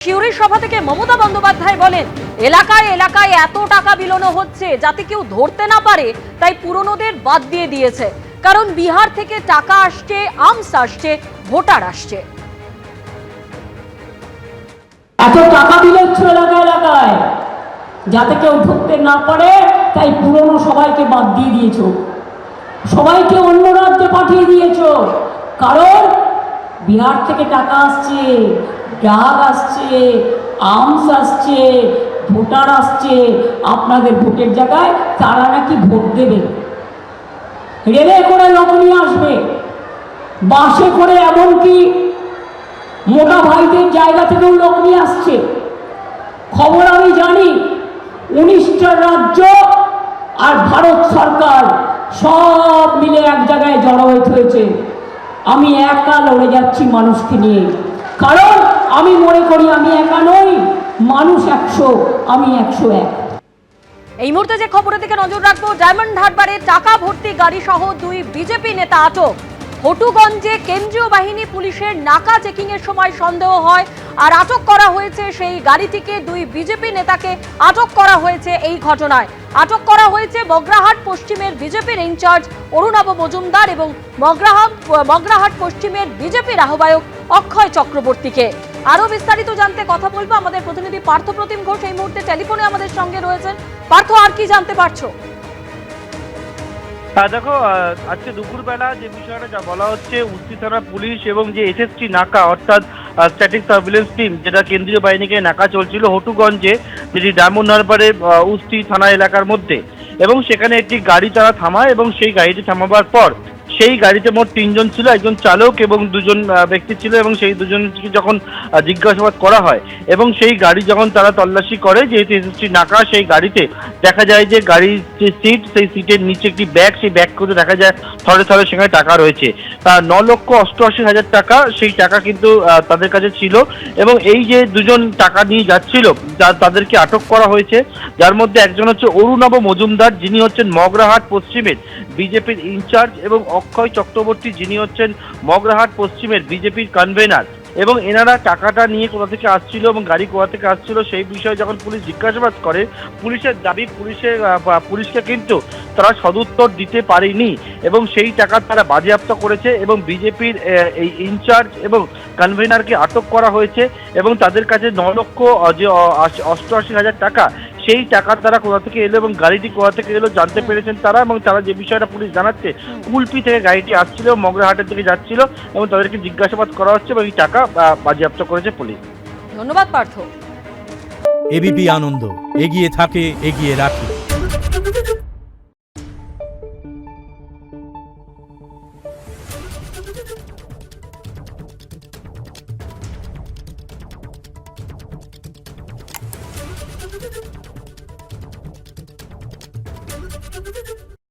শিউরি সভা থেকে মমতা বন্দ্যোপাধ্যায় বলেন, এলাকায় এলাকায় এত টাকা বিলোনো হচ্ছে যাতে কেউ ধরতে না পারে, তাই পুরনোদের বাদ দিয়ে দিয়েছে। কারণ বিহার থেকে টাকা আসছে, আর্মস আসছে, ভোটার আসছে। এত টাকা বিলোচ্ছে এলাকায় এলাকায় যাতে কেউ ধরতে না পারে, তাই পুরনো সবাইকে বাদ দিয়ে দিয়েছো, সবাইকে অন্য রাজ্যে পাঠিয়ে দিয়েছো। কারণ বিহার থেকে টাকা আসছে, ড্রাগ আসছে, আর্মস আসছে, ভোটার আসছে। আপনাদের ভোটের জায়গায় তারা নাকি ভোট দেবে। রেলে করে লোক নিয়ে আসবে, বাসে করে, এমনকি মোটা ভাইদের জায়গা থেকেও লোক নিয়ে আসছে। খবর আমি জানি, 19টা রাজ্য আর ভারত সরকার সব মিলে এক জায়গায় জড়ো হয়েছে। আমি একা লড়ে যাচ্ছি মানুষকে নিয়ে, কারণ আমি মনে করি আমি একা নই, মানুষ 100, আমি 101। এই মুহূর্তে যে খবরের দিকে নজর রাখবো, ডায়মন্ড হারবারে টাকা ভর্তি গাড়ি সহ 2 বিজেপি নেতা আটক। হটুগঞ্জে কেন্দ্রীয় বাহিনী পুলিশের নাকা চেকিং এর সময় সন্দেহ হয় আর আটক করা হয়েছে সেই গাড়িটিকে। 2 বিজেপি নেতাকে আটক করা হয়েছে এই ঘটনায়। আটক করা হয়েছে মগরাহাট পশ্চিমের বিজেপির ইনচার্জ অরুণাভ মজুমদার এবং মগরাহাট পশ্চিমের বিজেপির আহ্বায়ক অক্ষয় চক্রবর্তীকে। আরো বিস্তারিত জানতে কথা বলবো আমাদের প্রতিনিধি পার্থ প্রতিম ঘোষ এই মুহূর্তে টেলিফোনে আমাদের সঙ্গে রয়েছেন। পার্থ, আর কি জানতে পারছো? দেখো, আজকে দুপুরবেলা যে বিষয়টা যা বলা হচ্ছে, উস্তি থানা পুলিশ এবং যে এসএসটি নাকা অর্থাৎ স্ট্যাটিক সার্ভিলেন্স টিম, যেটা কেন্দ্রীয় বাহিনীকে নাকা চলছিল হটুগঞ্জে, যেটি ডায়মন্ড হারবারের উস্তি থানা এলাকার মধ্যে, এবং সেখানে একটি গাড়ি তারা থামায় এবং সেই গাড়িটি থামাবার পর সেই গাড়িতে মোট 3 জন ছিল, একজন চালক এবং 2 জন ব্যক্তি ছিল, এবং সেই 2 জনকে যখন জিজ্ঞাসাবাদ করা হয় এবং সেই গাড়ি যখন তারা তল্লাশি করে, যেহেতু এসএসটি নাকা, সেই গাড়িতে দেখা যায় যে গাড়ির যে সিট, সেই সিটের নিচে একটি ব্যাগ, সেই ব্যাগ করে দেখা যায় থরে থরে সেখানে টাকা রয়েছে। 9,88,000 টাকা সেই টাকা কিন্তু তাদের কাছে ছিল, এবং এই যে 2 জন টাকা নিয়ে যাচ্ছিল তাদেরকে আটক করা হয়েছে, যার মধ্যে একজন হচ্ছে অরুণাভ মজুমদার, যিনি হচ্ছেন মগরাহাট পশ্চিমের বিজেপির ইনচার্জ, এবং অক্ষয় চক্রবর্তী, যিনি হচ্ছেন মগরাহাট পশ্চিমের বিজেপির কনভেনার। এবং এনারা টাকাটা নিয়ে কোথা থেকে আসছিল এবং গাড়ি কোথা থেকে আসছিল সেই বিষয়ে যখন পুলিশ জিজ্ঞাসাবাদ করে, পুলিশের দাবি, পুলিশকে কিন্তু তারা সদুত্তর দিতে পারেনি এবং সেই টাকা তারা বাজেয়াপ্ত করেছে, এবং বিজেপির এই ইনচার্জ এবং কনভেনারকে আটক করা হয়েছে, এবং তাদের কাছে 9,88,000 টাকা, সেই টাকা তারা কোথা থেকে এলো এবং গাড়িটি কোথা থেকে এলো জানতে পেরেছেন তারা। এবং তারা যে বিষয়টা পুলিশ জানাচ্ছে, কুলপি থেকে গাড়িটি আসছিল, মগরাহাটের দিকে যাচ্ছিল, এবং তাদেরকে জিজ্ঞাসাবাদ করা হচ্ছে এবং এই টাকা বাজেয়াপ্ত করেছে পুলিশ। ধন্যবাদ পার্থ। এবিপি আনন্দ, এগিয়ে থাকে, এগিয়ে রাখে।